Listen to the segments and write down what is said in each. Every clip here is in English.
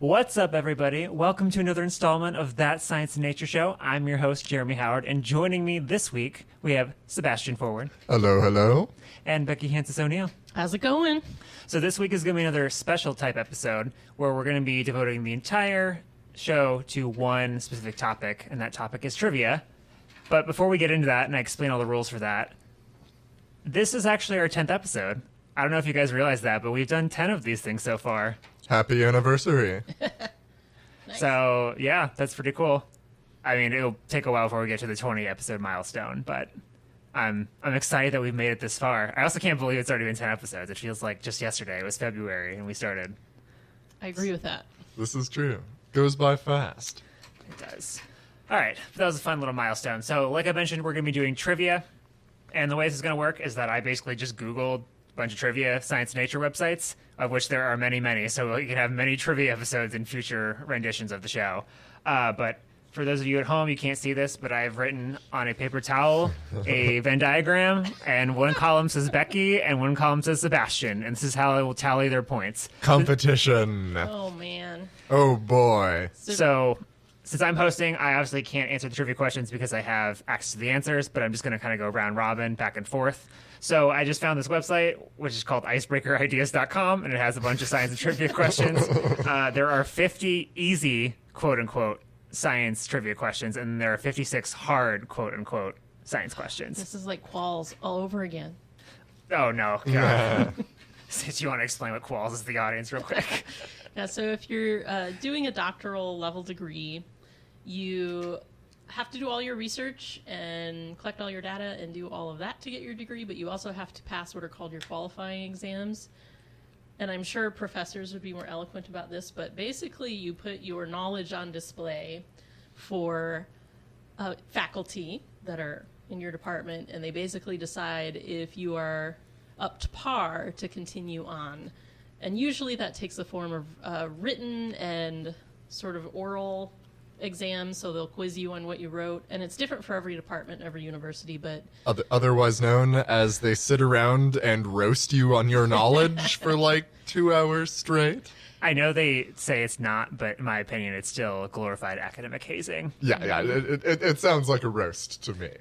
What's up, everybody? Welcome to another installment of That Science and Nature Show. I'm your host, Jeremy Howard, and joining me this week, we have Sebastian Forward. Hello, hello. And Becky O'Neill. How's it going? So this week is going to be another special type episode where we're going to be devoting the entire show to one specific topic, and that topic is trivia. But before we get into that and I explain all the rules for that, this is actually our 10th episode. I don't know if you guys realize that, but we've done 10 of these things so far. Happy anniversary. Nice. So, yeah, that's pretty cool. I mean, it'll take a while before we get to the 20 episode milestone, but I'm excited that we've made it this far. I also can't believe it's already been 10 episodes. It feels like just yesterday. It was February and we started. I agree with that. This is true. Goes by fast. It does. All right, that was a fun little milestone. So, like I mentioned, we're going to be doing trivia, and the way this is going to work is that I basically just Googled a bunch of trivia science and nature websites, of which there are many, many. So you can have many trivia episodes in future renditions of the show. But for those of you at home, you can't see this, but I've written on a paper towel a Venn diagram, and one column says Becky, and one column says Sebastian, and this is how I will tally their points. Competition. Oh, man. Oh, boy. So since I'm hosting, I obviously can't answer the trivia questions because I have access to the answers, but I'm just going to kind of go round robin, back and forth. So I just found this website, which is called icebreakerideas.com, and it has a bunch of science and trivia questions. There are 50 easy, quote-unquote, science trivia questions, and there are 56 hard, quote-unquote, science questions. This is like quals all over again. Oh, no. God. Since you want to explain what quals is to the audience real quick. Yeah, so if you're doing a doctoral level degree, you have to do all your research and collect all your data and do all of that to get your degree, but you also have to pass what are called your qualifying exams. And I'm sure professors would be more eloquent about this, but basically you put your knowledge on display for faculty that are in your department, and they basically decide if you are up to par to continue on. And usually that takes the form of written and sort of oral exams, so they'll quiz you on what you wrote, and it's different for every department, every university, but Otherwise known as they sit around and roast you on your knowledge for like 2 hours straight. I know they say it's not, but in my opinion, it's still glorified academic hazing. Yeah, it sounds like a roast to me.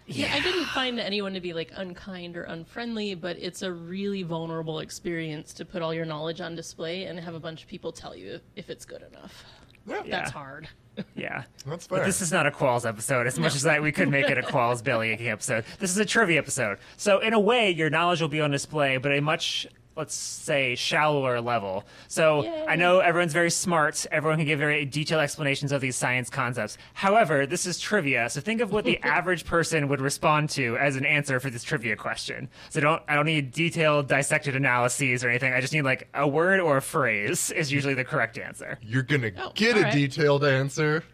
yeah, I didn't find anyone to be like unkind or unfriendly, but it's a really vulnerable experience to put all your knowledge on display and have a bunch of people tell you if it's good enough. Yeah, Yeah. That's hard. Yeah. that's But fair. this is not a Qualls episode, as much as we could make it a Qualls belly aching episode. This is a trivia episode. So in a way, your knowledge will be on display, but a much, let's say, shallower level. So Yay. I know everyone's very smart. Everyone can give very detailed explanations of these science concepts. However, this is trivia. So think of what the average person would respond to as an answer for this trivia question. So I don't need detailed dissected analyses or anything. I just need like a word or a phrase is usually the correct answer. You're gonna Oh, get all a right. detailed answer.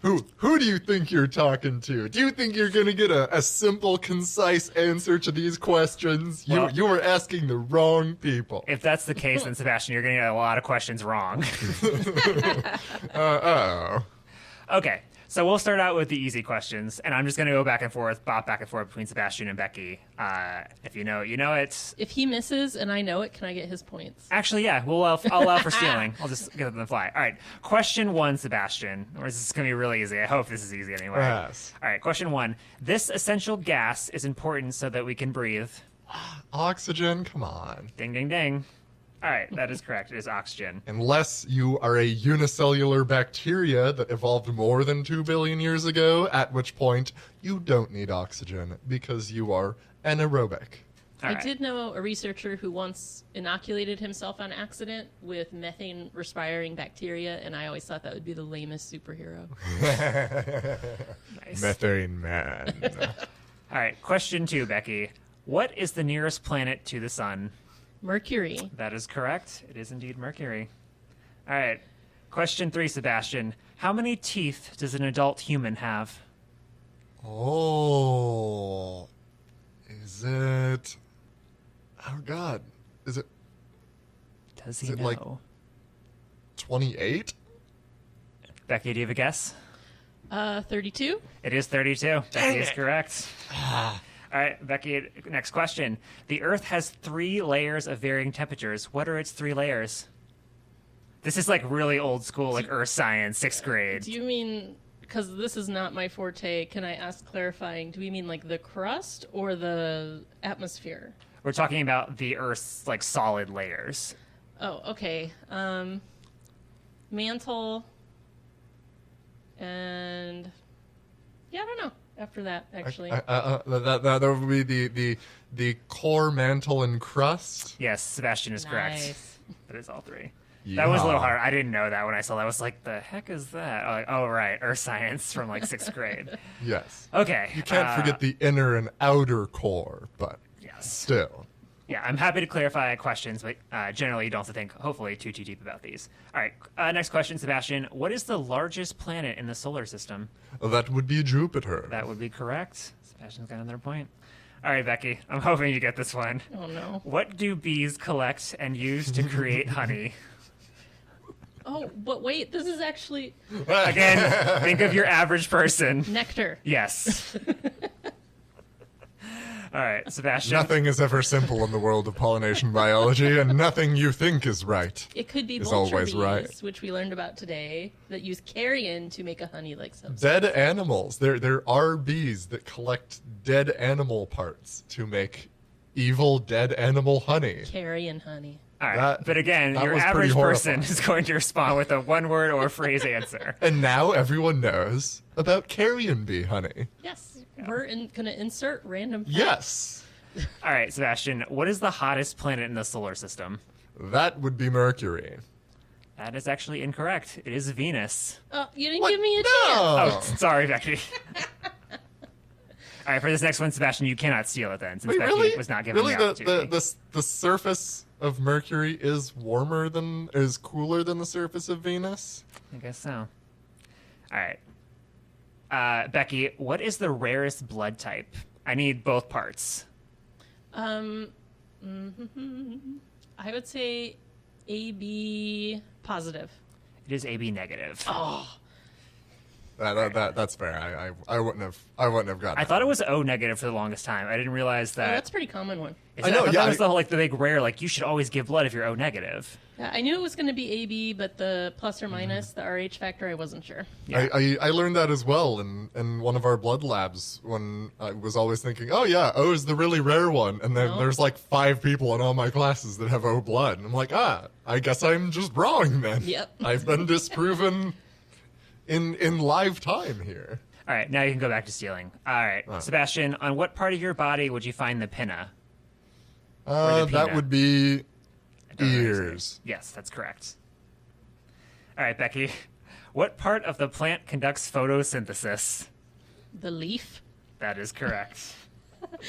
Who do you think you're talking to? Do you think you're gonna get a simple, concise answer to these questions? Well- You were asking the wrong people. If that's the case, then Sebastian, you're going to get a lot of questions wrong. Oh. Okay, so we'll start out with the easy questions, and I'm just going to go back and forth, bop back and forth between Sebastian and Becky. If you know it, you know it. If he misses and I know it, can I get his points? Actually, yeah, I'll allow for stealing. I'll just get it on the fly. All right, question one, Sebastian. Or is this going to be really easy? I hope this is easy anyway. Yes. All right, question one. This essential gas is important so that we can breathe. Oxygen, come on. Ding, ding, ding. All right, that is correct. It is oxygen. Unless you are a unicellular bacteria that evolved more than 2 billion years ago, at which point you don't need oxygen because you are anaerobic. All I right. did know a researcher who once inoculated himself on accident with methane respiring bacteria, and I always thought that would be the lamest superhero. Nice. Methane man. All right, question two, Becky. What is the nearest planet to the sun? Mercury. That is correct. It is indeed Mercury. All right. Question three, Sebastian. How many teeth does an adult human have? Oh. Is it... Oh, God. Is it Does Is he it know? like 28? Becky, do you have a guess? 32? It is 32. Becky is correct. All right, Becky, next question. The Earth has 3 layers of varying temperatures. What are its 3 layers? This is like really old school, like earth science, 6th grade. Do you mean, because this is not my forte, can I ask clarifying, do we mean like the crust or the atmosphere? We're talking about the Earth's like solid layers. Oh, okay. Mantle and yeah, I don't know. After that, actually, That would be the core, mantle, and crust. Yes, Sebastian is correct. Nice. That is all 3. That was a little Yeah. hard. I didn't know that when I saw that. I was like, the heck is that? I'm like, oh, right. Earth science from like 6th grade. Yes. Okay. You can't forget the inner and outer core, but Yes. still. Yeah, I'm happy to clarify questions, but generally you don't have to think, hopefully, too deep about these. All right. Next question, Sebastian. What is the largest planet in the solar system? That would be Jupiter. That would be correct. Sebastian's got another point. All right, Becky. I'm hoping you get this one. Oh no. What do bees collect and use to create honey? Oh, but wait, this is actually Again, think of your average person. nectar. Yes. All right, Sebastian. Nothing is ever simple in the world of pollination biology, and nothing you think is right. It could be Is vulture always bees, right. which we learned about today, that use carrion to make a honey-like substance. Dead animals. There are bees that collect dead animal parts to make evil dead animal honey. Carrion honey. All right, That- but again, that your was average pretty person horrifying. is going to respond with a one-word or phrase answer. And now everyone knows about carrion bee honey. Yes, we're going to insert random facts. Yes. All right, Sebastian, what is the hottest planet in the solar system? That would be Mercury. That is actually incorrect. It is Venus. Oh, you didn't What? give me a chance. Oh, No. sorry, Becky. All right, for this next one, Sebastian, you cannot steal it then, since Wait, Becky really? was not given really, the opportunity. the surface of Mercury is cooler than the surface of Venus? I guess so. All right. Becky, what is the rarest blood type? I need both parts. I would say AB positive. It is AB negative. Oh, That's fair. I wouldn't have gotten. I thought it was O negative for the longest time. I didn't realize that. that's a pretty common one. I know, thought yeah, that was I- the whole like the big rare. Like you should always give blood if you're O negative. Yeah, I knew it was going to be AB, but the plus or minus, the RH factor, I wasn't sure. Yeah. I learned that as well in one of our blood labs when I was always thinking, oh yeah, O is the really rare one, and then No. there's like 5 people in all my classes that have O blood, and I'm like, I guess I'm just wrong then. Yep. I've been disproven in live time here. All right, now you can go back to stealing. All right, Sebastian, on what part of your body would you find the pinna? the That peanut. would be I don't know how to say it. ears. Yes, that's correct. All right, Becky, what part of the plant conducts photosynthesis? The leaf. That is correct.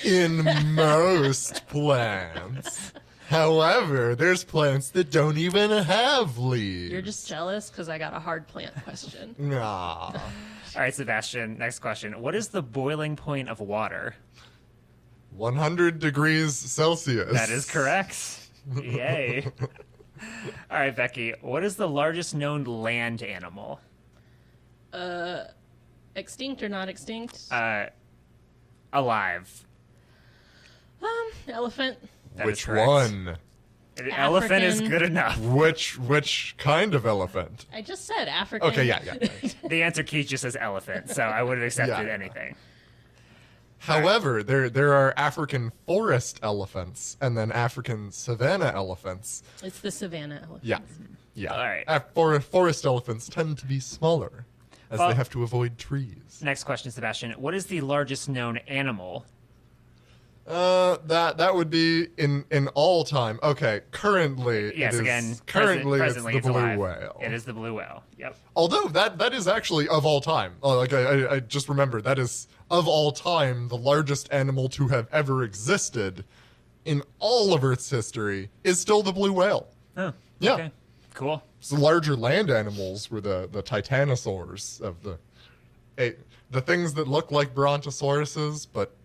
In most plants. However, there's plants that don't even have leaves. You're just jealous because I got a hard plant question. Nah. All right, Sebastian, next question. What is the boiling point of water? 100 degrees Celsius. That is correct. Yay. All right, Becky, what is the largest known land animal? Extinct or not extinct? Alive. Elephant. That is Which correct. one? An elephant is African. good enough. Which kind of elephant? I just said African. Okay, yeah. The answer key just says elephant, so I would have accepted Yeah. anything. However, there are African forest elephants and then African savanna elephants. It's the savannah elephant. Yeah. Yeah. All right. Forest elephants tend to be smaller as Well- they have to avoid trees. Next question, Sebastian. What is the largest known animal? That would be in all time. Okay, currently Yes, it is, again, currently presently it's the blue alive. whale. It is the blue whale. Yep. Although that is actually of all time. Oh, like I just remembered that is of all time the largest animal to have ever existed in all of Earth's history is still the blue whale. Oh, Yeah. okay. Cool. So the larger land animals were the titanosaurs of the things that look like brontosauruses, but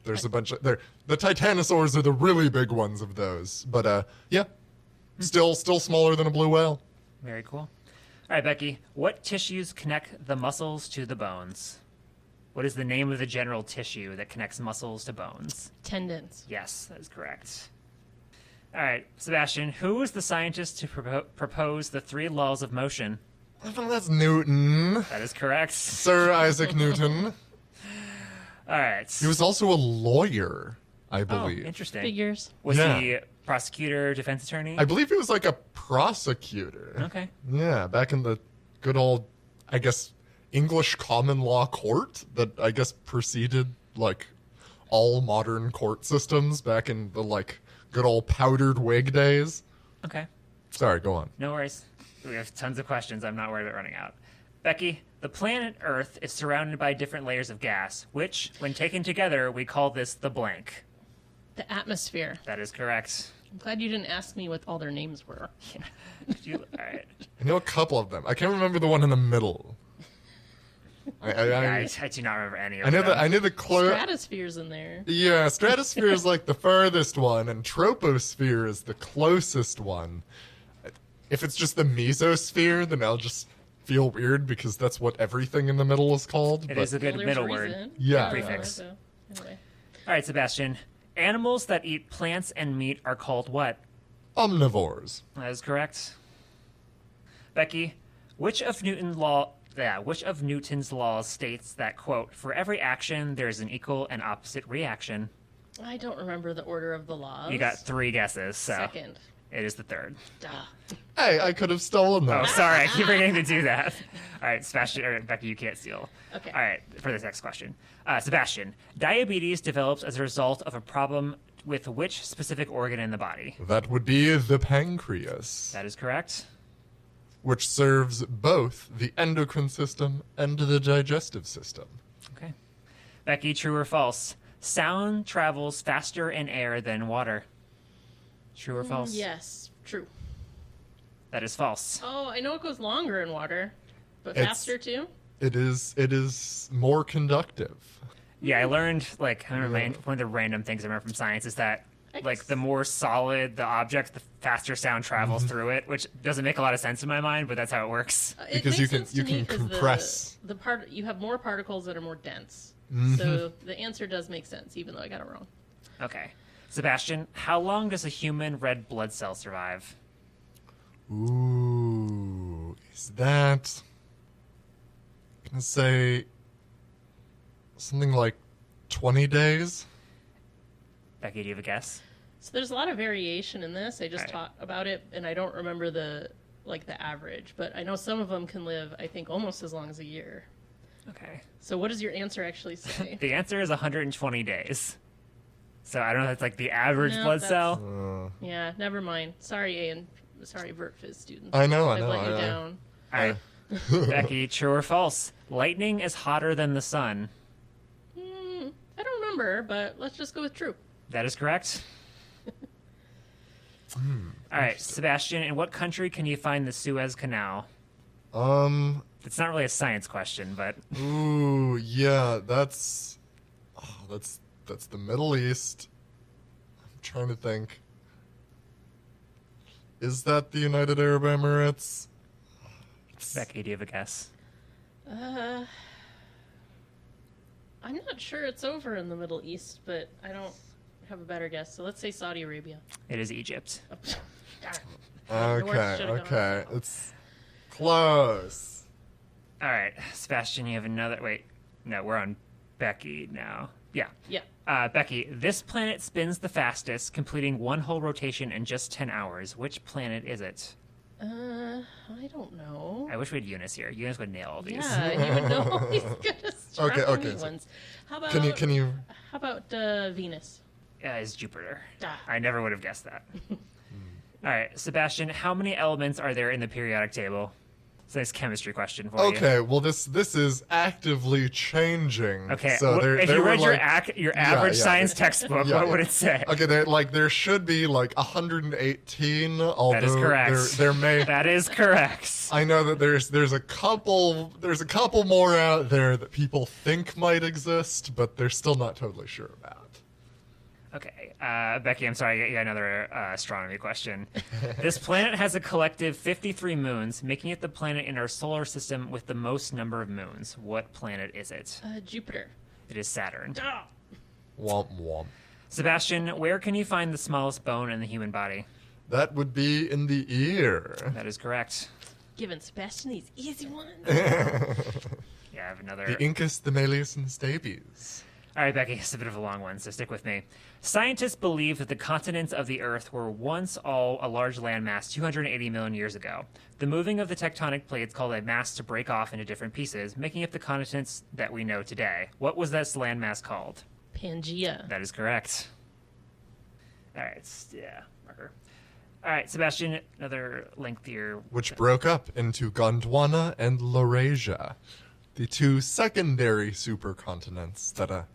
there's a bunch of the titanosaurs are the really big ones of those. But yeah, still smaller than a blue whale. Very cool. All right, Becky. What tissues connect the muscles to the bones? What is the name of the general tissue that connects muscles to bones? Tendons. Yes, that is correct. All right, Sebastian, who was the scientist to propose the 3 laws of motion? Well, that's Newton. That is correct. Sir Isaac Newton. All right. He was also a lawyer, I Oh, believe. interesting. Figures. Was Yeah. he prosecutor, defense attorney? I believe he was like a prosecutor. Okay. Yeah, back in the good old, I guess, English common law court that I guess preceded like all modern court systems back in the like good old powdered wig days. Okay. Sorry, go on. No worries. We have tons of questions. I'm not worried about running out. Becky, the planet Earth is surrounded by different layers of gas, which, when taken together, we call this the blank. The atmosphere. That is correct. I'm glad you didn't ask me what all their names were. All right. I know a couple of them. I can't remember the one in the middle. I do not remember any of I know them. I knew the Stratosphere's in there. Yeah, stratosphere is like the furthest one, and troposphere is the closest one. If it's just the mesosphere, then I'll just feel weird because that's what everything in the middle is called. It but is a good Well, there's middle a word. reason. Yeah. Prefix. So, anyway. All right, Sebastian. Animals that eat plants and meat are called what? omnivores. That is correct. Becky, which of Newton's laws states that, quote, for every action there is an equal and opposite reaction? I don't remember the order of the laws. You got 3 guesses, so Second. it is the 3rd. Duh. Hey, I could have stolen Oh, those. sorry, I keep forgetting to do that. All right, Sebastian, or Becky, you can't steal. Okay. All right, for this next question. Sebastian, diabetes develops as a result of a problem with which specific organ in the body? That would be the pancreas, That is correct. which serves both the endocrine system and the digestive system. Okay. Becky, true or false? Sound travels faster in air than water. True or false? Yes, true. That is false. Oh, I know it goes longer in water, but It's- faster too? It is more conductive. Yeah, I learned, like, I remember one of the random things I remember from science is that, like, the more solid the object, the faster sound travels through it, which doesn't make a lot of sense in my mind, but that's how it works. It Because makes you can- sense to you me can 'cause compress. you have more particles that are more dense. So the answer does make sense, even though I got it wrong. Okay. Sebastian, how long does a human red blood cell survive? Ooh, is that? I'm gonna say something like 20 days. Becky, do you have a guess? So there's a lot of variation in this. I just Right. taught about it, and I don't remember the average, but I know some of them can live, I think, almost as long as a year. Okay. So what does your answer actually say? The answer is 120 days. So I don't know if that's like the average No, blood that's- cell. Yeah, never mind. Sorry, sorry, VertFizz students. I know. I've let you down. All right. Becky, true or false? Lightning is hotter than the sun. I don't remember, but let's just go with true. That is correct. All right, Sebastian, in what country can you find the Suez Canal? It's not really a science question, but Ooh, yeah, that's the Middle East. I'm trying to think. Is that the United Arab Emirates? Becky, do you have a guess? I'm not sure it's over in the Middle East, but I don't have a better guess. So let's say Saudi Arabia. It is Egypt. Darn. Okay, should've gone. okay, it's close. All right, Sebastian, you have another. Wait, no, we're on Becky now. Yeah. Yeah. Becky, this planet spins the fastest, completing one whole rotation in just 10 hours. Which planet is it? I don't know. I wish we had Eunice here. Eunice would nail all these. Yeah, you would know all these good astronomy so ones. How about Can you? How about Venus? It's Jupiter. Ah. I never would have guessed that. All right, Sebastian, how many elements are there in the periodic table? It's a nice chemistry question for you. Okay, well this is actively changing. Okay, so if there you were read like, your average yeah, science yeah. textbook, Yeah, what yeah. would it say? Okay, there should be like 118. Although That is correct. There may. That is correct. I know that there's a couple more out there that people think might exist, but they're still not totally sure about. Okay, Becky, I'm sorry, I got another astronomy question. This planet has a collective 53 moons, making it the planet in our solar system with the most number of moons. What planet is it? Jupiter. It is Saturn. Ah. Womp womp. Sebastian, where can you find the smallest bone in the human body? That would be in the ear. That is correct. Giving Sebastian these easy ones. Yeah, I have another. The incus, the malleus, and the stapes. All right, Becky, it's a bit of a long one, so stick with me. Scientists believe that the continents of the Earth were once all a large landmass 280 million years ago. The moving of the tectonic plates caused a mass to break off into different pieces, making up the continents that we know today. What was this landmass called? Pangea. That is correct. All right, yeah, marker. All right, Sebastian, another lengthier. Which broke up into Gondwana and Laurasia, the two secondary supercontinents that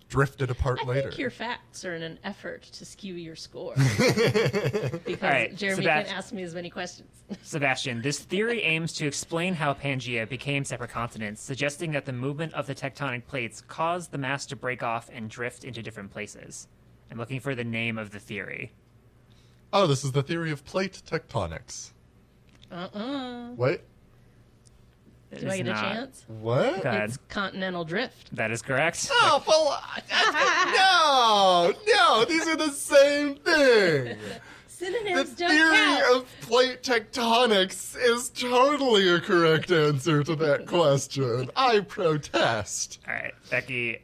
drifted apart I later. think your facts are in an effort to skew your score. All Because right, Jeremy can ask me as many questions. Sebastian, this theory aims to explain how Pangea became separate continents, suggesting that the movement of the tectonic plates caused the mass to break off and drift into different places. I'm looking for the name of the theory. Oh, this is the theory of plate tectonics. Wait, It Do is I get a not- chance? what? Go ahead. It's continental drift. That is correct. Oh, no, these are the same thing. The Synonyms don't theory count. of plate tectonics is totally a correct answer to that question. I protest. All right, Becky,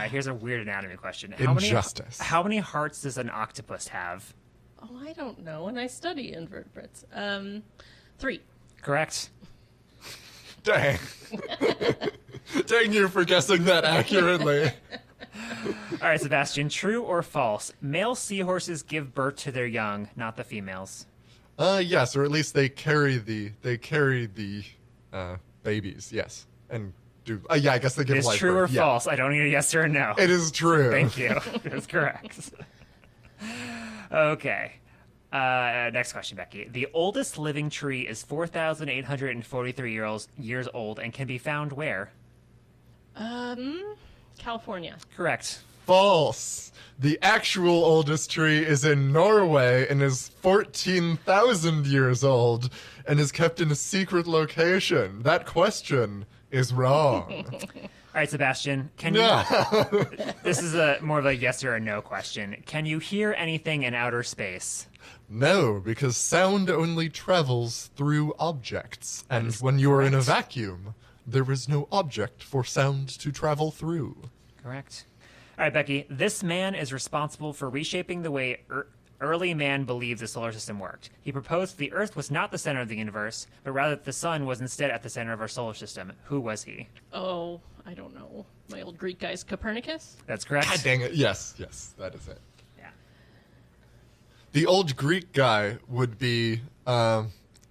here's a weird anatomy question. Injustice. How many hearts does an octopus have? Oh, I don't know. And I study invertebrates. 3. Correct. Dang. Dang you for guessing that accurately. All right, Sebastian, true or false? Male seahorses give birth to their young, not the females. Yes, or at least they carry the babies, yes. And do yeah, I guess they give Is life true or birth. Yeah. false? I don't need a yes or a no. It is true. Thank you. That's correct. Okay. Next question, Becky. The oldest living tree is 4,843 years old and can be found where? California. Correct. False. The actual oldest tree is in Norway and is 14,000 years old and is kept in a secret location. That question is wrong. All right, Sebastian, can No. you... This is more of a yes or a no question. Can you hear anything in outer space? No, because sound only travels through objects. And is when you are in a correct. vacuum, there is no object for sound to travel through. Correct. All right, Becky, this man is responsible for reshaping the way early man believed the solar system worked. He proposed the Earth was not the center of the universe, but rather that the sun was instead at the center of our solar system. Who was he? Oh, I don't know. My old Greek guy's Copernicus? That's correct. God dang it. Yes, that is it. Yeah. The old Greek guy would be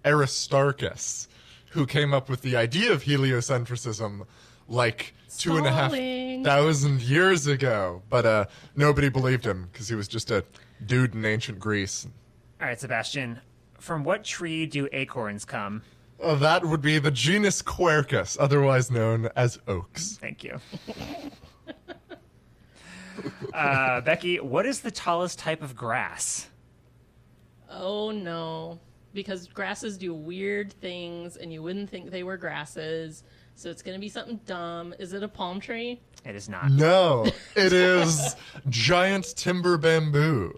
Aristarchus, who came up with the idea of heliocentrism like Stalling. 2,500 years ago. But nobody believed him because he was just a dude in ancient Greece. All right, Sebastian, from what tree do acorns come? That would be the genus Quercus, otherwise known as oaks. Thank you. Becky, what is the tallest type of grass? Oh, no. Because grasses do weird things, and you wouldn't think they were grasses. So it's going to be something dumb. Is it a palm tree? It is not. No, it is giant timber bamboo.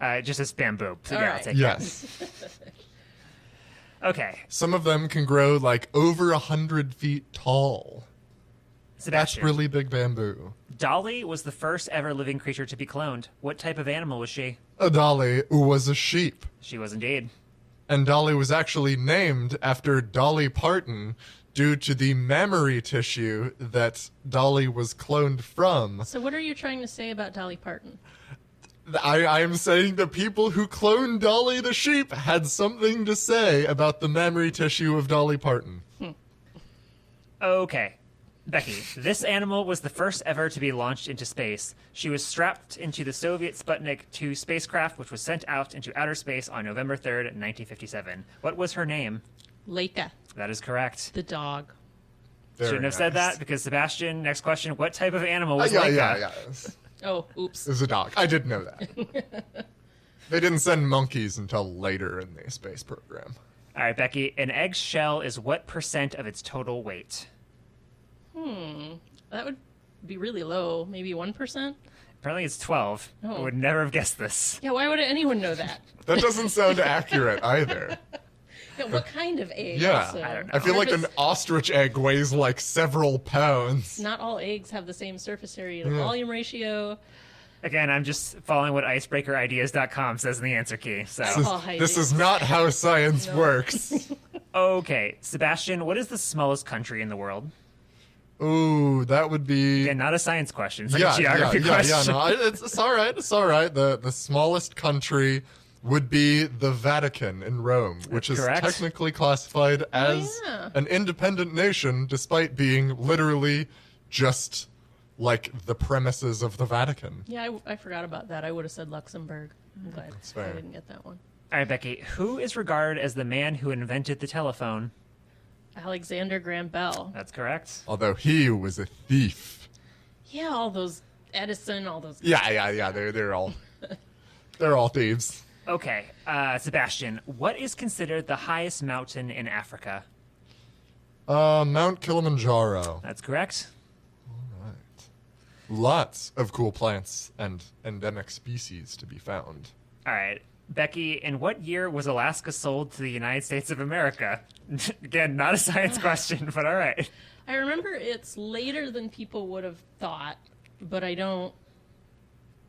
Okay. Just as bamboo. So All yeah, I'll right. take Yes. that. Okay, Some of them can grow like over 100 feet tall. That's Sebastian. really big bamboo. Dolly was the first ever living creature to be cloned. What type of animal was she? A Dolly was a sheep. She was indeed. And Dolly was actually named after Dolly Parton due to the mammary tissue that Dolly was cloned from. So what are you trying to say about Dolly Parton? I am saying the people who cloned Dolly the sheep had something to say about the mammary tissue of Dolly Parton. Okay. Becky, this animal was the first ever to be launched into space. She was strapped into the Soviet Sputnik 2 spacecraft, which was sent out into outer space on November 3rd, 1957. What was her name? Leica, That is correct. the dog. Very Shouldn't have said nice. that because Sebastian, next question, what type of animal was Yeah, Leica? yeah. Oh, oops. It was a dog. I did know that. They didn't send monkeys until later in the space program. All right, Becky, an egg's shell is what % of its total weight? That would be really low. Maybe 1%? Apparently it's 12. I Oh. would never have guessed this. Yeah, why would anyone know that? That doesn't sound accurate either. Yeah, what kind of egg? Yeah. Also? I don't know. I feel like If an it's- ostrich egg weighs like several pounds. Not all eggs have the same surface area to Yeah. volume ratio. Again, I'm just following what icebreakerideas.com says in the answer key. So, This is not how science No. works. okay, Sebastian, what is the smallest country in the world? Ooh, that would be. Again, not a science question. It's like a geography question. No, it's all right. It's all right. The smallest country would be the Vatican in Rome, which is correct. technically classified as yeah. an independent nation, despite being literally just like the premises of the Vatican. Yeah, I forgot about that. I would have said Luxembourg. I'm glad fair. I didn't get that one. All right, Becky, who is regarded as the man who invented the telephone? Alexander Graham Bell. That's correct. Although he was a thief. Yeah, all those Edison, all those. Yeah. They're all thieves. Okay, Sebastian, what is considered the highest mountain in Africa? Mount Kilimanjaro. That's correct. Lots of cool plants and endemic species to be found. All right, Becky, in what year was Alaska sold to the United States of America? Again, not a science question, but all right. I remember it's later than people would have thought, but I don't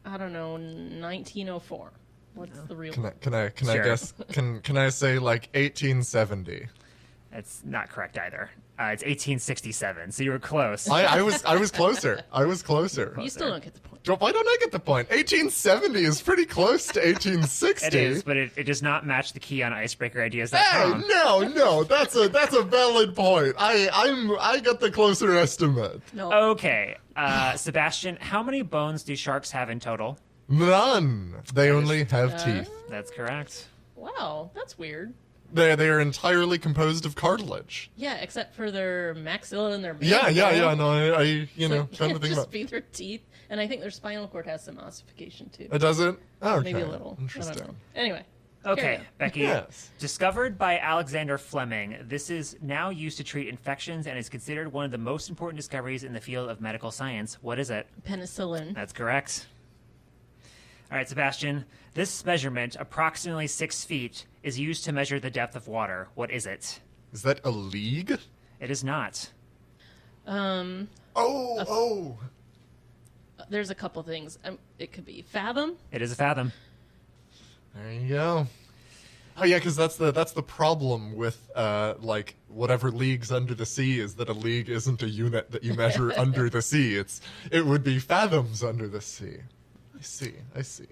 know, 1904. What's the real? Can I Sure. guess? Can I say like 1870? That's not correct either. It's 1867, so you were close. I was closer. I was closer. You still don't get the point. Why don't I get the point? 1870 is pretty close to 1860. It is, but it does not match the key on Hey, icebreakerideas.com. no, that's a valid point. I got the closer estimate. No. Okay, Sebastian, how many bones do sharks have in total? None. They only have teeth. That's correct. Wow, that's weird. They are entirely composed of cartilage. Yeah, except for their maxilla and their Yeah. mandible. No, I So trying to it think just about. be their teeth, and I think their spinal cord has some ossification too. Does it? Okay. Maybe a little. I Interesting. don't know. Anyway. Okay, carry on. Becky. Yes. Discovered by Alexander Fleming, this is now used to treat infections and is considered one of the most important discoveries in the field of medical science. What is it? Penicillin. That's correct. All right, Sebastian. This measurement, approximately 6 feet, is used to measure the depth of water. What is it? Is that a league? It is not. Oh. There's a couple things. It could be fathom. It is a fathom. There you go. Oh yeah, because that's the problem with like whatever leagues under the sea is that a league isn't a unit that you measure under the sea. It would be fathoms under the sea. I see.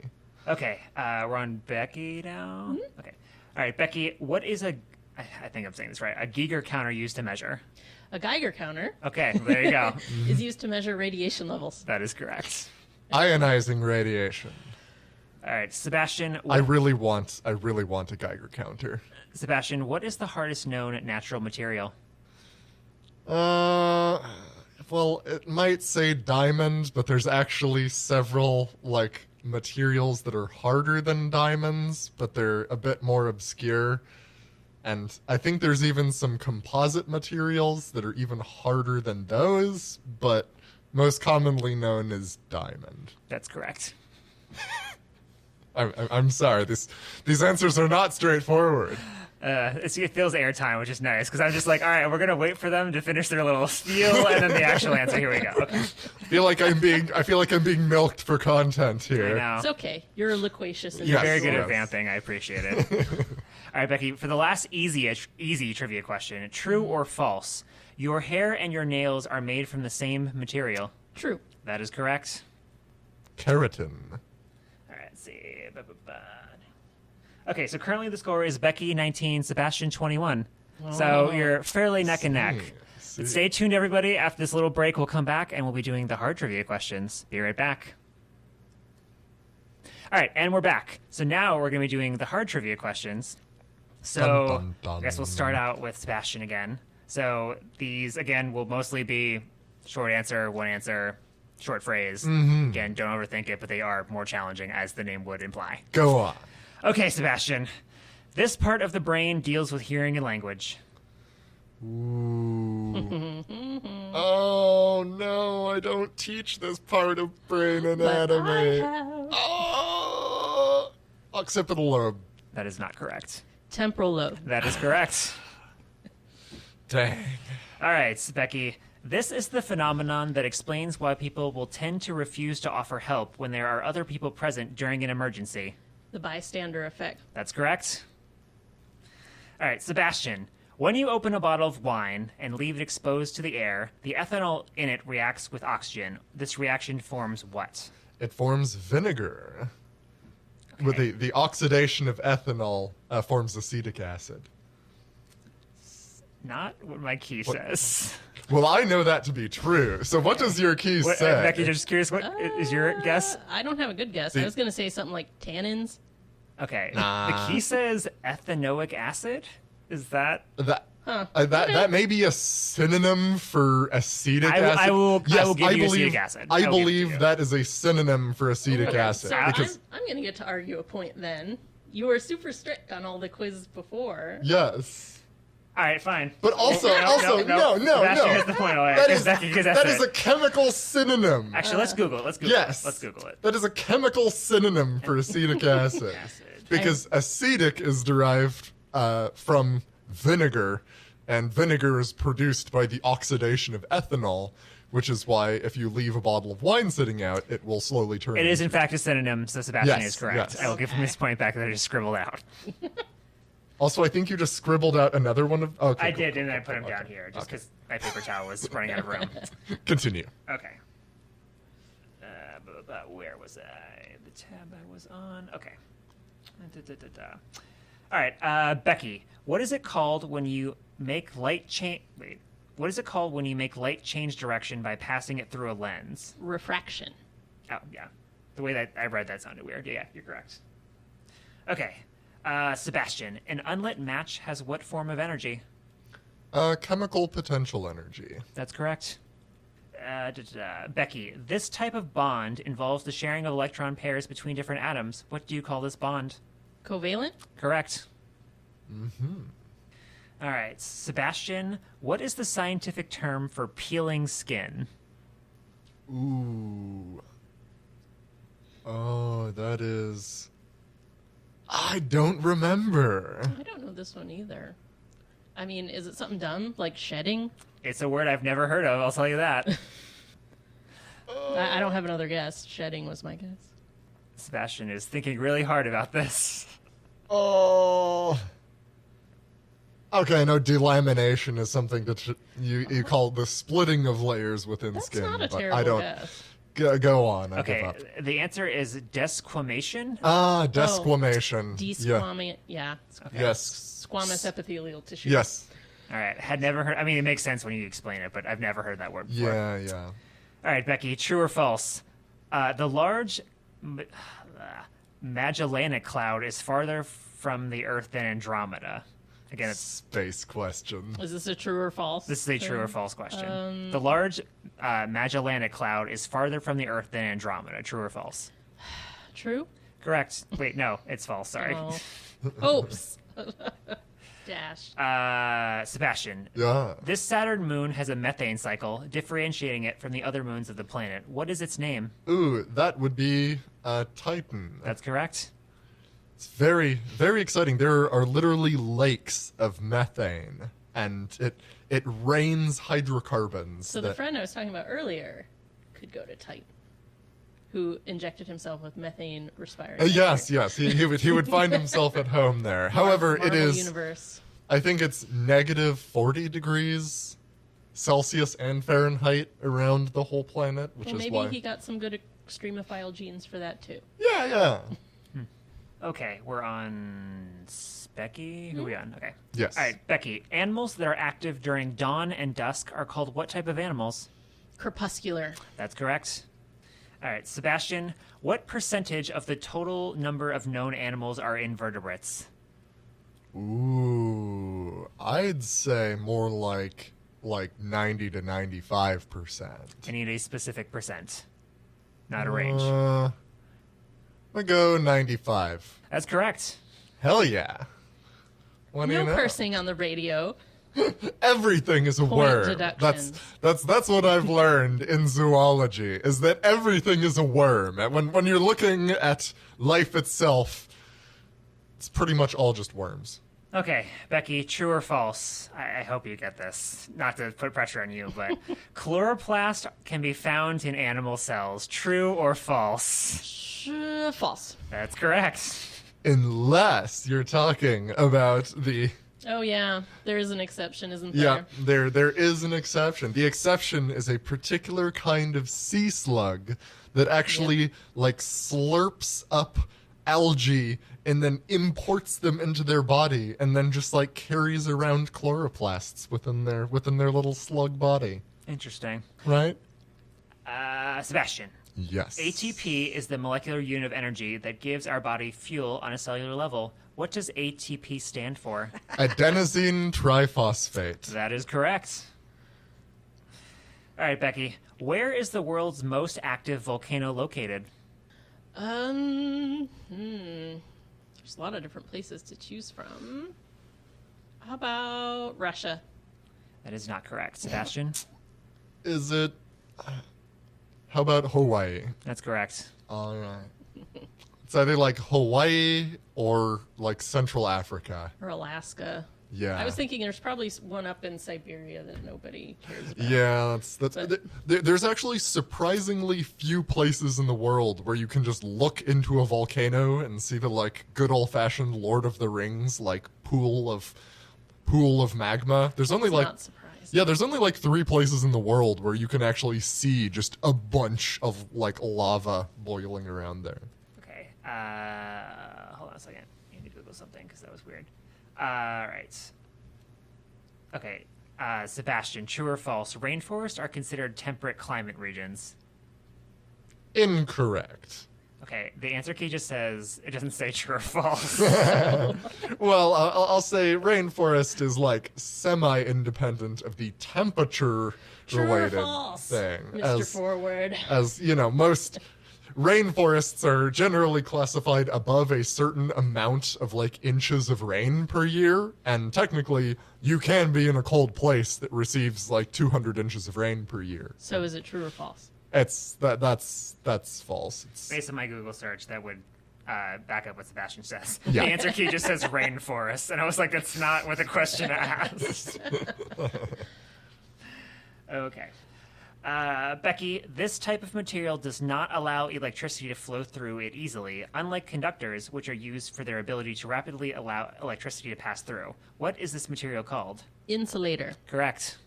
Okay, we're on Becky now. Okay. All right, Becky, what is I think I'm saying this right, a Geiger counter used to measure? A Geiger counter Okay, there you go. is used to measure radiation levels. That is correct. Ionizing radiation. All right, Sebastian. I really want a Geiger counter. Sebastian, what is the hardest known natural material? Well, it might say diamond, but there's actually several like materials that are harder than diamonds, but they're a bit more obscure. And I think there's even some composite materials that are even harder than those, but most commonly known as diamond. That's correct. I'm sorry, these answers are not straightforward. It feels airtime, which is nice, because I'm just like, all right, we're going to wait for them to finish their little spiel, and then the actual answer. Here we go. Okay. I feel like I'm being milked for content here. I know. It's okay. You're loquacious. And Yes. Very good at yes. vamping. I appreciate it. All right, Becky, for the last easy trivia question, true or false, your hair and your nails are made from the same material? True. That is correct. Keratin. All right, let's see. Okay, so currently the score is Becky 19, Sebastian 21. So you're fairly neck and neck. See. But stay tuned, everybody. After this little break, we'll come back and we'll be doing the hard trivia questions. Be right back. All right, and we're back. So now we're going to be doing the hard trivia questions. So Dun, dun, dun. I guess we'll start out with Sebastian again. So these, again, will mostly be short answer, one answer, short phrase. Again, don't overthink it, but they are more challenging, as the name would imply. Go on. Okay, Sebastian. This part of the brain deals with hearing and language. Ooh. Oh no, I don't teach this part of brain anatomy. But I have. Oh, occipital lobe. That is not correct. Temporal lobe. That is correct. Dang. All right, Becky. This is the phenomenon that explains why people will tend to refuse to offer help when there are other people present during an emergency. The bystander effect. That's correct. All right, Sebastian. When you open a bottle of wine and leave it exposed to the air, the ethanol in it reacts with oxygen. This reaction forms what? It forms vinegar. Okay. With the oxidation of ethanol forms acetic acid. Not what my key says. Well, I know that to be true. So what does your key What, say? Becky, just curious, what is your guess? I don't have a good guess. I was going to say something like tannins. Okay. Nah. The key says ethanoic acid? Is that... That may be a synonym for acetic acid. I will give you believe, acetic acid. I will give it to believe you. that is a synonym for acetic Okay, acid. so Because I'm going to get to argue a point then. You were super strict on all the quizzes before. yes. All right, fine. But also, No. Sebastian gets the point. All right, That 'cause is, Becky gets that is it. a chemical synonym. Actually, let's Google it. Yes. Let's Google it. That is a chemical synonym for acetic acid. Because acetic is derived from vinegar, and vinegar is produced by the oxidation of ethanol, which is why if you leave a bottle of wine sitting out, it will slowly turn. It is, in fact, a synonym, so Sebastian Yes, is correct. yes. I will give him his point back that I just scribbled out. Also, I think you just scribbled out another one of. Okay, I cool, did, cool, and then I cool, put him cool, down okay. here, just because my paper towel was running out of room. Continue. Okay. Where was I? The tab I was on. Okay. All right, Becky. What is it called when you make light change? Wait. What is it called when you make light change direction by passing it through a lens? Refraction. Oh, yeah. The way that I read that sounded weird. Yeah, you're correct. Okay. Sebastian, an unlit match has what form of energy? Chemical potential energy. That's correct. Becky, this type of bond involves the sharing of electron pairs between different atoms. What do you call this bond? Covalent? Correct. Mm-hmm. All right, Sebastian, what is the scientific term for peeling skin? Ooh. Oh, that is. I don't remember. I don't know this one either. I mean, is it something dumb like shedding? It's a word I've never heard of, I'll tell you that. I don't have another guess. Shedding was my guess. Sebastian is thinking really hard about this. Oh. Okay, I know delamination is something that you call the splitting of layers within That's skin. not a but terrible I don't. guess. Go on. I give Okay, up. the answer is desquamation. Desquamation. Desquaming. Yeah. Okay. Yes. Squamous epithelial tissue. Yes. All right, had never heard. I mean, it makes sense when you explain it, but I've never heard that word before. Yeah. All right, Becky, true or false? The large Magellanic Cloud is farther from the Earth than Andromeda. Again, it's Space question. Is this a true or false? this is a true or false question. The large Magellanic Cloud is farther from the Earth than Andromeda. True or false? True? Correct. Wait, no, it's false. Sorry. Oh. Oops. Dash. Sebastian, Yeah. this Saturn moon has a methane cycle, differentiating it from the other moons of the planet. What is its name? Ooh, that would be Titan. That's correct. It's very, very exciting. There are literally lakes of methane, and it rains hydrocarbons. So the friend I was talking about earlier could go to Titan, who injected himself with methane respiring. Yes, he would find himself at home there. However, it Marvel is. Universe. I think it's negative 40 degrees Celsius and Fahrenheit around the whole planet, which Well, is maybe why. he got some good extremophile genes for that too. Yeah. Okay, we're on Becky. Who are we on? Okay. Yes. All right, Becky. Animals that are active during dawn and dusk are called what type of animals? Crepuscular. That's correct. All right, Sebastian. What percentage of the total number of known animals are invertebrates? Ooh, I'd say more like 90 to 95%. I need a specific percent, not a range. I go 95. That's correct. Hell yeah. What do No you know? cursing on the radio. Everything is a Point worm. deductions. That's what I've learned in zoology, is that everything is a worm. And when you're looking at life itself, it's pretty much all just worms. Okay, Becky, true or false? I hope you get this. Not to put pressure on you, but chloroplast can be found in animal cells. True or false? False. That's correct. Unless you're talking about the... Oh yeah, there is an exception, isn't Yeah, there? there is an exception. The exception is a particular kind of sea slug that actually like slurps up algae and then imports them into their body and then just like carries around chloroplasts within their little slug body. Interesting. Right? Sebastian, Yes. ATP is the molecular unit of energy that gives our body fuel on a cellular level. What does ATP stand for? Adenosine triphosphate. That is correct. All right, Becky. Where is the world's most active volcano located? There's a lot of different places to choose from. How about Russia? That is not correct. Sebastian? Is it... How about Hawaii? That's correct. All right. It's either like Hawaii or like Central Africa. Or Alaska. Yeah. I was thinking there's probably one up in Siberia that nobody cares about. Yeah, that's But- there's actually surprisingly few places in the world where you can just look into a volcano and see the like good old-fashioned Lord of the Rings like pool of magma. There's only It's like not surprising. yeah, there's only like 3 places in the world where you can actually see just a bunch of like lava boiling around there. Okay. Hold on a second. I need to Google something because that was weird. All right. Okay. Sebastian, true or false? Rainforests are considered temperate climate regions. Incorrect. Okay. The answer key just says it doesn't say true or false. Well, I'll say rainforest is like semi-independent of the temperature True or related false, thing. Mr. Forward. As you know, most rainforests are generally classified above a certain amount of like inches of rain per year, and technically you can be in a cold place that receives like 200 inches of rain per year. So is it true or false? That's false. It's, Based on my Google search, that would back up what Sebastian says. Yeah. The answer key just says rainforest, and I was like, that's not what the question asked. Okay. Becky, this type of material does not allow electricity to flow through it easily, unlike conductors, which are used for their ability to rapidly allow electricity to pass through. What is this material called? Insulator. Correct.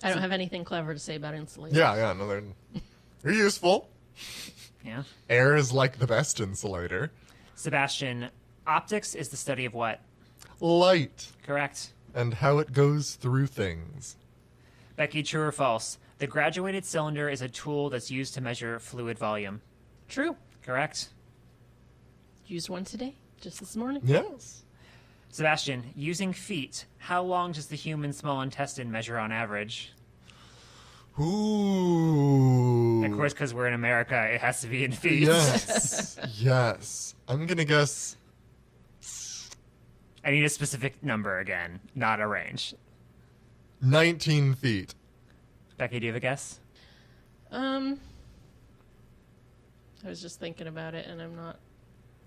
I don't have anything clever to say about insulator. yeah, no, they're useful. Yeah. Air is like the best insulator. Sebastian, optics is the study of what? Light Correct. and how it goes through things. Becky, true or false? The graduated cylinder is a tool that's used to measure fluid volume. True. Correct. Used one today, just this morning. Yes. Sebastian, using feet, how long does the human small intestine measure on average? Ooh. Of course, because we're in America, it has to be in feet. Yes. Yes. I'm going to guess I need a specific number again, not a range. 19 feet. Becky, do you have a guess? I was just thinking about it, and I'm not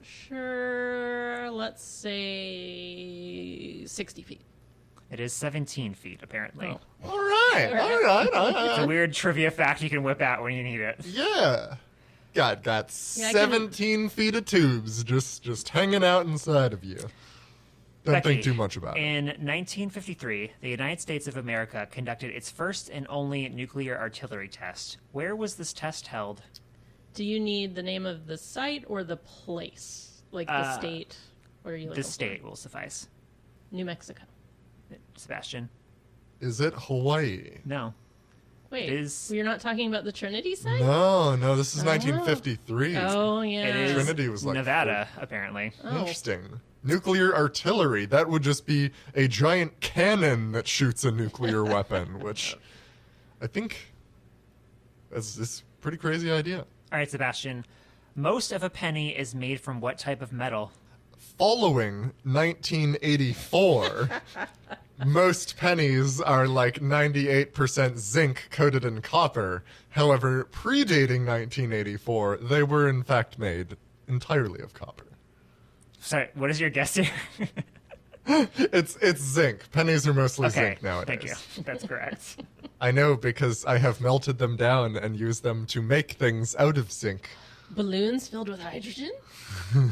sure. Let's say 60 feet. It is 17 feet, apparently. Oh. All right. It's a weird trivia fact you can whip out when you need it. Yeah. Got Yeah, I can- 17 feet of tubes just hanging out inside of you. Don't Becky, think too much about it. In 1953, the United States of America conducted its first and only nuclear artillery test. Where was this test held? Do you need the name of the site or the place? Like the state? What are you looking The state will suffice. for? New Mexico. Sebastian? Is it Hawaii? No. Wait, Is- you're not talking about the Trinity site? No, this is 1953. Oh, yeah. It is Trinity was like Nevada, apparently. Oh. Interesting. Nuclear artillery. That would just be a giant cannon that shoots a nuclear weapon, which I think is a pretty crazy idea. All right, Sebastian. Most of a penny is made from what type of metal? Following 1984, most pennies are like 98% zinc coated in copper. However, predating 1984, they were in fact made entirely of copper. Sorry, what is your guess here? It's zinc. Pennies are mostly Okay, zinc nowadays. thank you. That's correct. I know because I have melted them down and used them to make things out of zinc. Balloons filled with hydrogen? No.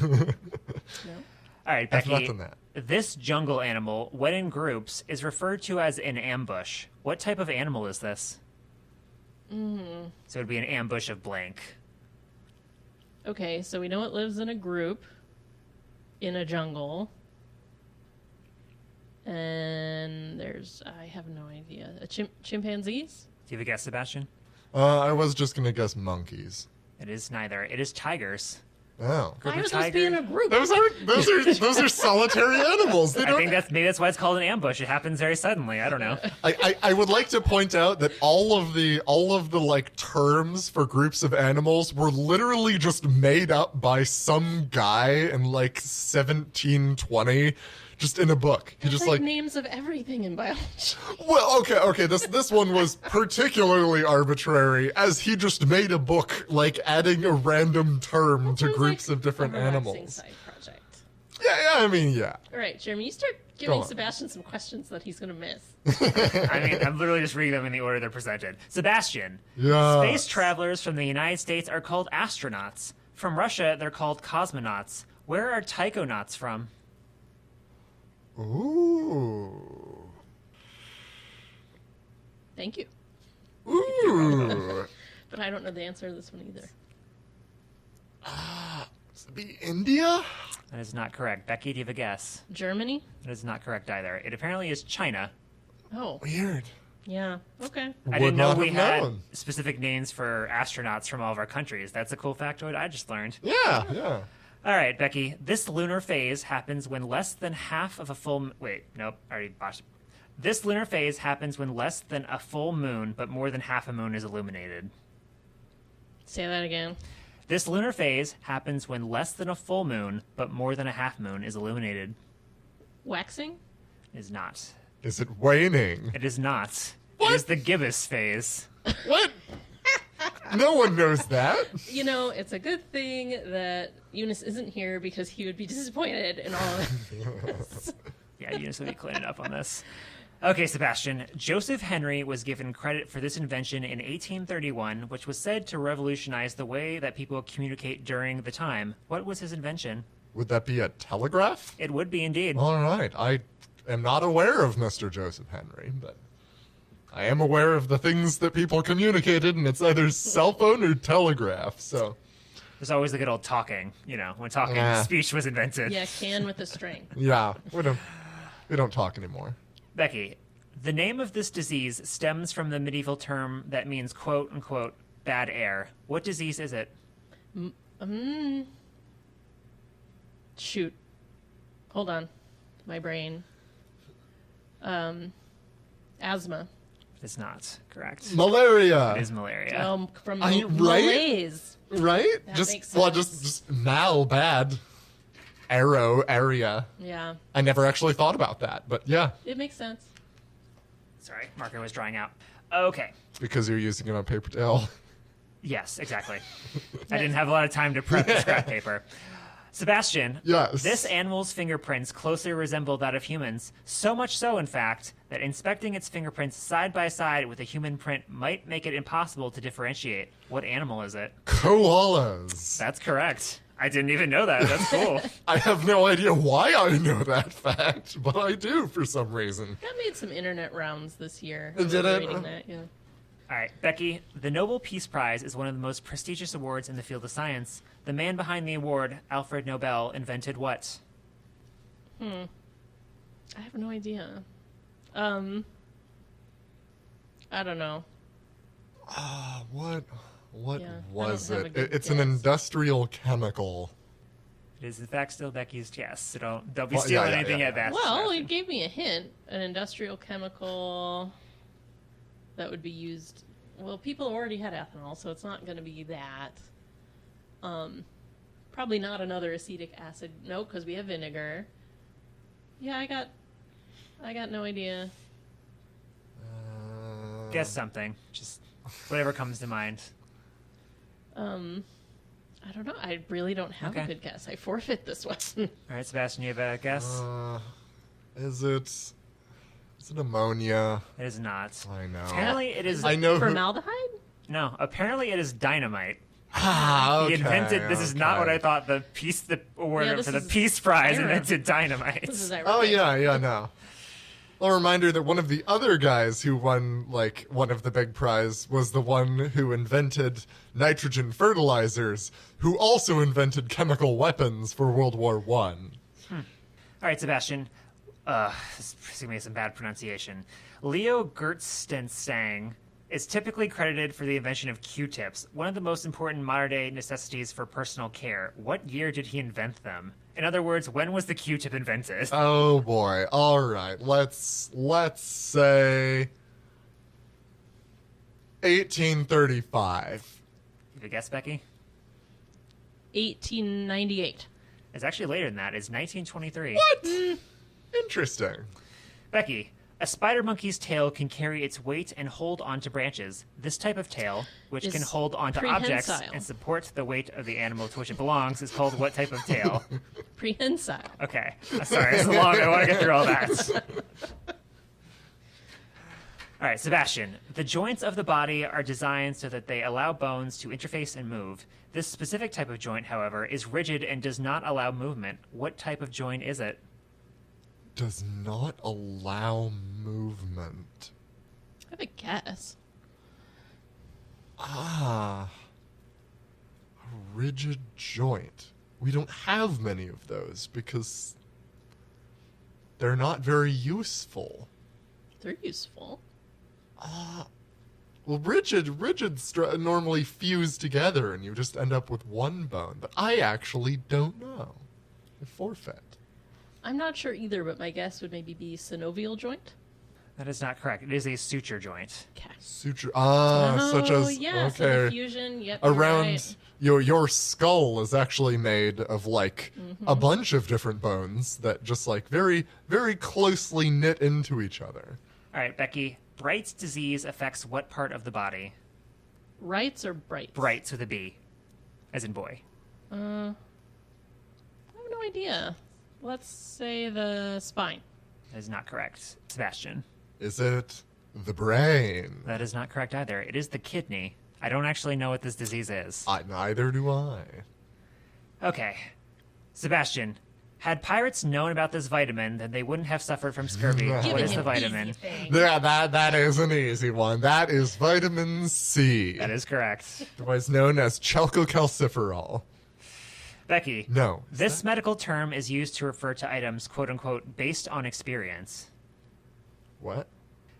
All right, I've Becky. not done that. This jungle animal, when in groups, is referred to as an ambush. What type of animal is this? So it would be an ambush of blank. Okay, so we know it lives in a group in a jungle. And I have no idea. Chimpanzees? Do you have a guess, Sebastian? I was just going to guess monkeys. It is neither. It is tigers. Oh. Why of are those be in a tigers. group? Those are solitary animals. They I don't think maybe that's why it's called an ambush. It happens very suddenly. I don't know. I would like to point out that all of the like terms for groups of animals were literally just made up by some guy in like 1720, just in a book. He That's just like like, names of everything in biology. well, okay. This one was particularly arbitrary, as he just made a book like adding a random term to Sounds groups like of different a relaxing animals. Side project. Yeah. I mean, yeah. All right, Jeremy, you start Go giving on. Sebastian some questions that he's going to miss. I mean, I'm literally just reading them in the order they're presented. Sebastian. Yeah. Space travelers from the United States are called astronauts. From Russia, they're called cosmonauts. Where are taikonauts from? Ooh. Thank you. Ooh. But I don't know the answer to this one either. Be India? That is not correct. Becky, do you have a guess? Germany? That is not correct either. It apparently is China. Oh, Weird. yeah. Okay. I Would didn't know not we have had known. specific names for astronauts from all of our countries. That's a cool factoid I just learned. Yeah. All right, Becky. This lunar phase happens when less than half of a full... Wait, nope. I already botched. This lunar phase happens when less than a full moon, but more than half a moon is illuminated. Say that again. This lunar phase happens when less than a full moon, but more than a half moon is illuminated. Waxing? It is not. Is it waning? It is not. What? It is the gibbous phase. What? No one knows that. You know, it's a good thing that Eunice isn't here because he would be disappointed in all of this. Yeah, Eunice will be cleaning up on this. Okay, Sebastian. Joseph Henry was given credit for this invention in 1831, which was said to revolutionize the way that people communicate during the time. What was his invention? Would that be a telegraph? It would be indeed. All right. I am not aware of Mr. Joseph Henry, but I am aware of the things that people communicated, and it's either cell phone or telegraph. So, There's always the good old talking, when talking, Yeah. speech was invented. Yeah, can with a string. yeah, we don't talk anymore. Becky, the name of this disease stems from the medieval term that means quote unquote bad air. What disease is it? Shoot. Hold on. My brain. Asthma. It's not correct. Malaria, It is malaria. From Are you right? malaise. right? That just makes well, sense. just mal bad. Area. Yeah, I never actually thought about that, but yeah, it makes sense. Sorry, marker was drying out. Okay. because you're using it on paper towel. Yes, exactly. I didn't have a lot of time to prep the scrap paper. Sebastian, Yes. this animal's fingerprints closely resemble that of humans, so much so, in fact, that inspecting its fingerprints side by side with a human print might make it impossible to differentiate. What animal is it? Koalas. That's correct. I didn't even know that. That's cool. I have no idea why I know that fact, but I do for some reason. That made some internet rounds this year. Did I was it? reading that, yeah. All right, Becky, the Nobel Peace Prize is one of the most prestigious awards in the field of science. The man behind the award, Alfred Nobel, invented what? I have no idea. I don't know. What Yeah, I was don't have a it? good It's an guess. industrial chemical. It is, in fact, still Becky's guess, so don't be Well, stealing yeah, anything yeah. at that. Well, you gave me a hint. An industrial chemical that would be used. Well, people already had ethanol, so it's not going to be that. Probably not another acetic acid. No, because we have vinegar. Yeah, I got I got no idea. Guess something. Just whatever comes to mind. I don't know. I really don't have a good guess. I forfeit this one. All right, Sebastian, you have a guess? Is it ammonia? It is not. I know. Apparently, it is. I know. Formaldehyde? No, apparently it is dynamite. Okay, He invented. This is not what I thought. The award this for the is Peace Prize Ira. invented dynamite. This is Oh ironic. yeah, no. A reminder that one of the other guys who won like one of the big prize was the one who invented nitrogen fertilizers, who also invented chemical weapons for World War One. All right, Sebastian. This is gonna be some bad pronunciation. Leo Gerstenstang is typically credited for the invention of Q-tips, one of the most important modern-day necessities for personal care. What year did he invent them? In other words, when was the Q-tip invented? Oh boy. All right. Let's say 1835. You have a guess, Becky? 1898. It's actually later than that. It's 1923. What? Interesting. Becky, a spider monkey's tail can carry its weight and hold onto branches. This type of tail, which Is can hold onto objects prehensile. and support the weight of the animal to which it belongs, is called what type of tail? Prehensile. Okay. Sorry, it's long. I want to get through all that. All right, Sebastian. The joints of the body are designed so that they allow bones to interface and move. This specific type of joint, however, is rigid and does not allow movement. What type of joint is it? Does not allow movement. I have a guess. A rigid joint. We don't have many of those because they're not very useful. They're useful. Well, rigids normally fuse together and you just end up with one bone, but I actually don't know. I forfeit. I'm not sure either, but my guess would maybe be synovial joint. That is not correct. It is a suture joint. Okay. Suture. Oh, Such as yeah, so the okay. fusion. Yep. you're Around right. your skull is actually made of like Mm-hmm. a bunch of different bones that just like very very closely knit into each other. All right, Becky. Bright's disease affects what part of the body? Rights or brights? Bright's with a B, as in boy. I have no idea. Let's say the spine. That is not correct. Sebastian. Is it the brain? That is not correct either. It is the kidney. I don't actually know what this disease is. Neither do I. Okay. Sebastian. Had pirates known about this vitamin, then they wouldn't have suffered from scurvy. What Giving is the an vitamin? easy thing. Yeah, that is an easy one. That is vitamin C, That is correct. otherwise known as chalcocalciferol. Becky. No. This medical term is used to refer to items, quote unquote, based on experience. What?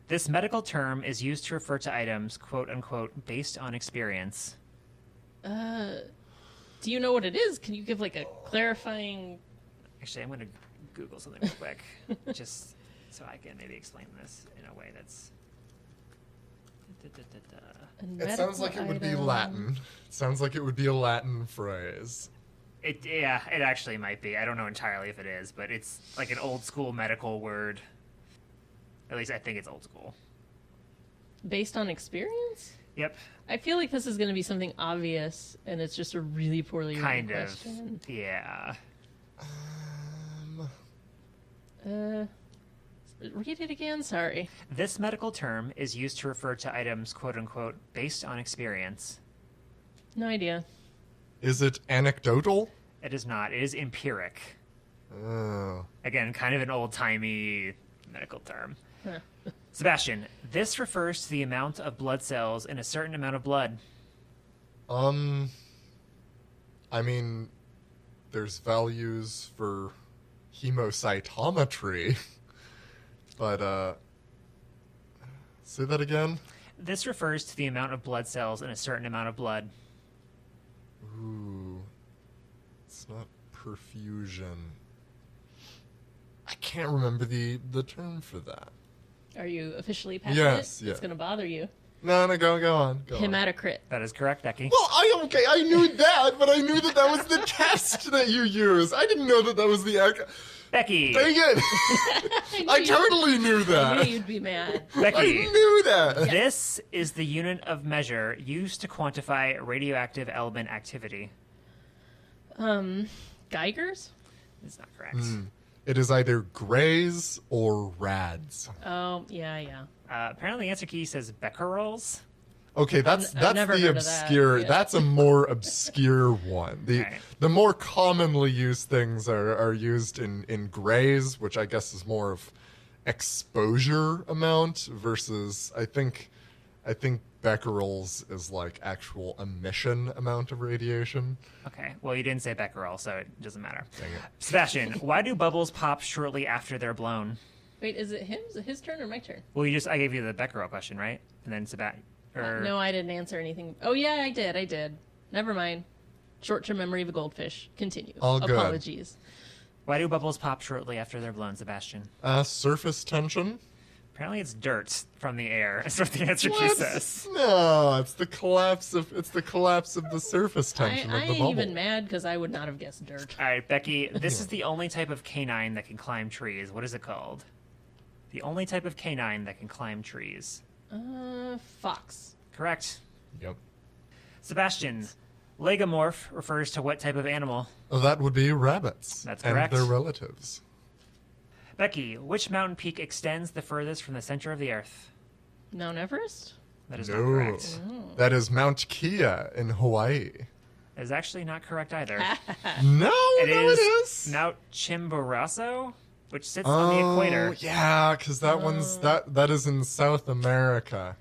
This medical term is used to refer to items, quote unquote, based on experience. Do you know what it is? Can you give like a clarifying? Actually, I'm going to Google something real quick, just so I can maybe explain this in a way that's. It sounds like it would be Latin. It sounds like it would be a Latin phrase. Yeah, it actually might be. I don't know entirely if it is, but it's like an old school medical word. At least I think it's old school. Based on experience? Yep, I feel like this is going to be something obvious, and it's just a really poorly written kind of. question. Yeah. Read it again. Sorry. This medical term is used to refer to items, quote unquote, based on experience. No idea. Is it anecdotal? It is not. It is empiric. Oh. Again, kind of an old-timey medical term. Huh. Sebastian, this refers to the amount of blood cells in a certain amount of blood. I mean, there's values for hemocytometry, but, say that again? This refers to the amount of blood cells in a certain amount of blood. Ooh. It's not perfusion. I can't remember the term for that. Are you officially past Yes, it? yeah. It's going to bother you. No, go on. Go on. Hematocrit. That is correct, Becky. Well, I knew that, but I knew that was the test that you use. I didn't know that was the Becky. Dang it! I totally knew I that. knew you'd be mad. I Becky. knew that. This is the unit of measure used to quantify radioactive element activity. Geigers? That's not correct. It is either grays or rads. Oh, yeah. Apparently, the answer key says becquerels. Okay, that's never the heard of that, obscure. yeah. That's a more obscure one. Right. The more commonly used things are used in grays, which I guess is more of exposure amount versus I think becquerels is like actual emission amount of radiation. Okay, well, you didn't say becquerel, so it doesn't matter. Dang it. Sebastian, why do bubbles pop shortly after they're blown? Wait, is it him? Is it his turn or my turn? Well, I gave you the becquerel question, right? And then Sebastian. No, I didn't answer anything. Oh, yeah, I did. Never mind. Short-term memory of a goldfish. Continue. All good. Apologies. Why do bubbles pop shortly after they're blown, Sebastian? Surface tension. Apparently, it's dirt from the air. That's what the answer key What? says. No, it's the collapse of the surface tension I of the ain't bubble. even mad because I would not have guessed dirt. All right, Becky, this is the only type of canine that can climb trees. What is it called? The only type of canine that can climb trees. Fox. Correct. Yep. Sebastian, legomorph refers to what type of animal? That would be rabbits. That's correct. And their relatives. Becky, which mountain peak extends the furthest from the center of the Earth? Mount Everest? That is not No. correct. That is Mount Kia in Hawaii. That is actually not correct either. No, It no, is it is. Mount Chimborazo, which sits on the equator. Yeah, because that one's that is in South America.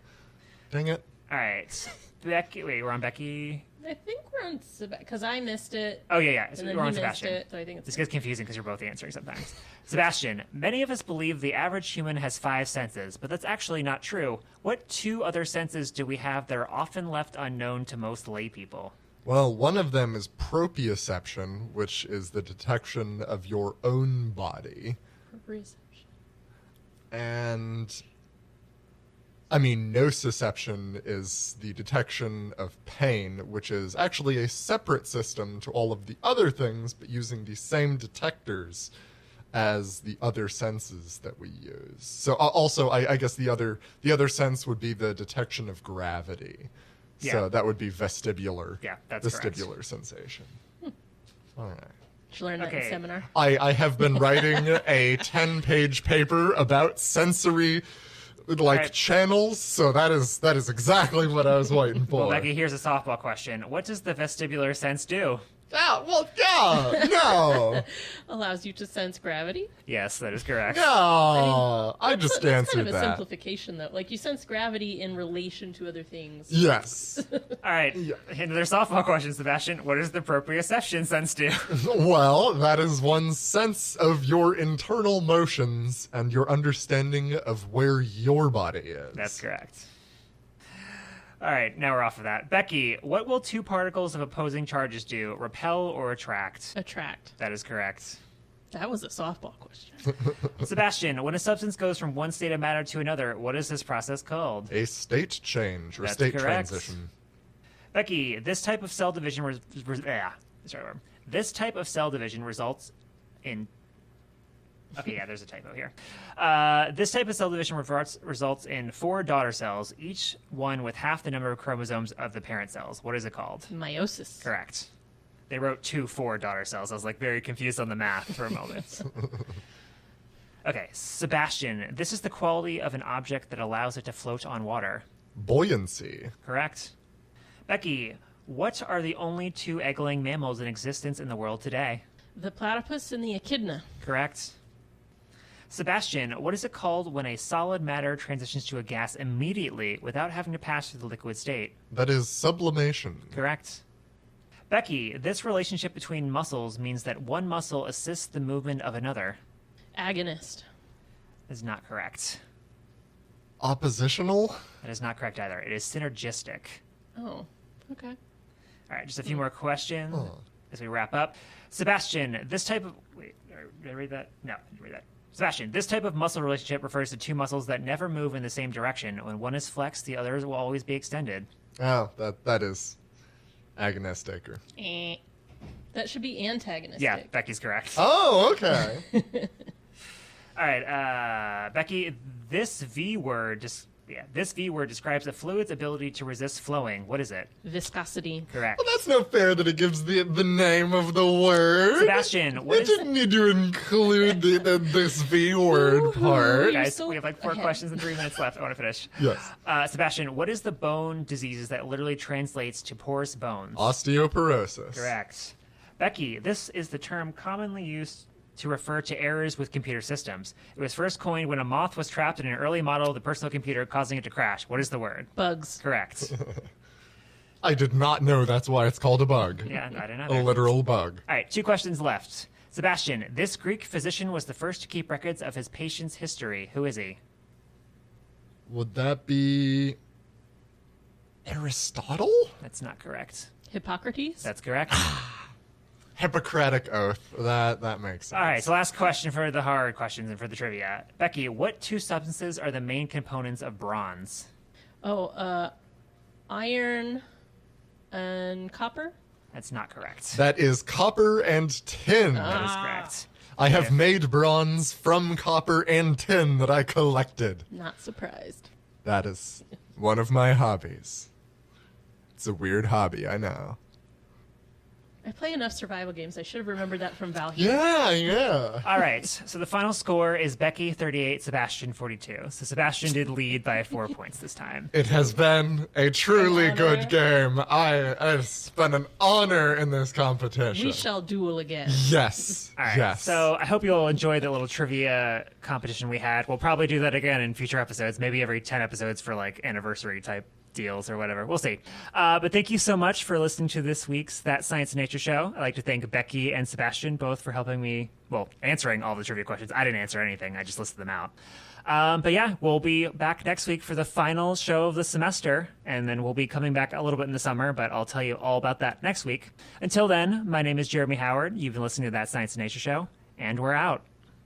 Dang it. All right. Becky, wait, we're on Becky. I think we're on Sebastian because I missed it. Oh, yeah. So And then we're he on missed Sebastian. it, so I think it's This gets confusing because you're both answering sometimes. Sebastian, many of us believe the average human has 5 senses, but that's actually not true. What 2 other senses do we have that are often left unknown to most lay people? Well, one of them is proprioception, which is the detection of your own body. Proprioception. And I mean, nociception is the detection of pain, which is actually a separate system to all of the other things, but using the same detectors as the other senses that we use. So also, I guess the other sense would be the detection of gravity. Yeah. So that would be vestibular. Yeah, that's correct. vestibular sensation. All right. Did you learn that in Okay. seminar? I have been writing a 10-page paper about sensory Right. channels, so that is exactly what I was waiting for. Well, Becky, here's a softball question. What does the vestibular sense do? No. Allows you to sense gravity. Yes, that is correct. No. I just That's answered kind of a that. simplification, though. Like, you sense gravity in relation to other things. Yes. All right. Another softball question, Sebastian. What does the proprioception sense do? Well, that is one's sense of your internal motions and your understanding of where your body is. That's correct. All right, now we're off of that. Becky, what will 2 particles of opposing charges do? Repel or attract? Attract. That is correct. That was a softball question. Sebastian, when a substance goes from one state of matter to another, what is this process called? A state change or That's state correct. transition. Becky, this type of cell division this type of cell division results in. Okay, yeah, there's a typo here. This type of cell division results in 4 daughter cells, each one with half the number of chromosomes of the parent cells. What is it called? Meiosis. Correct. They wrote 4 daughter cells. I was like very confused on the math for a moment. Okay, Sebastian, this is the quality of an object that allows it to float on water. Buoyancy. Correct. Becky, what are the only 2 egg-laying mammals in existence in the world today? The platypus and the echidna. Correct. Sebastian, what is it called when a solid matter transitions to a gas immediately without having to pass through the liquid state? That is sublimation. Correct. Becky, this relationship between muscles means that one muscle assists the movement of another. Agonist. That is not correct. Oppositional? That is not correct either. It is synergistic. Oh, okay. All right, just a few more questions Oh. as we wrap up. Sebastian, this type of... Wait, did I read that? No, I didn't read that. Sebastian, this type of muscle relationship refers to 2 muscles that never move in the same direction. When one is flexed, the other will always be extended. Oh, that is agonistic. Or... That should be antagonistic. Yeah, Becky's correct. Oh, okay. All right, Becky, this V word describes a fluid's ability to resist flowing. What is it? Viscosity. Correct. Well, that's not fair that it gives the name of the word. Sebastian, what It is didn't need to include this V word part. You're Guys, so we have like 4 ahead. questions and 3 minutes left. I want to finish. Yes. Sebastian, what is the bone diseases that literally translates to porous bones? Osteoporosis. Correct. Becky, this is the term commonly used to refer to errors with computer systems. It was first coined when a moth was trapped in an early model of the personal computer, causing it to crash. What is the word? Bugs. Correct. I did not know that's why it's called a bug. Yeah, I didn't A know. literal bug. All right, 2 questions left. Sebastian, this Greek physician was the first to keep records of his patient's history. Who is he? Would that be Aristotle? That's not correct. Hippocrates. That's correct. Hippocratic oath. That makes sense. All right, so last question for the hard questions and for the trivia. Becky, what 2 substances are the main components of bronze? Iron and copper. That's not correct. That is copper and tin. That is correct. I have made bronze from copper and tin that I collected. Not surprised. That is one of my hobbies. It's a weird hobby, I know. I play enough survival games. I should have remembered that from Valheim. Yeah. All right, so the final score is Becky 38, Sebastian 42. So Sebastian did lead by 4 points this time. It has been a truly An honor. good game. It's been an honor in this competition. We shall duel again. Yes. All right, Yes. so I hope you all enjoyed the little trivia competition we had. We'll probably do that again in future episodes, maybe every 10 episodes for like anniversary type deals or whatever. We'll see. But thank you so much for listening to this week's That Science and Nature show. I'd like to thank Becky and Sebastian both for helping me, answering all the trivia questions. I didn't answer anything. I just listed them out. But yeah, we'll be back next week for the final show of the semester, and then we'll be coming back a little bit in the summer, but I'll tell you all about that next week. Until then, my name is Jeremy Howard. You've been listening to That Science and Nature show, and we're out.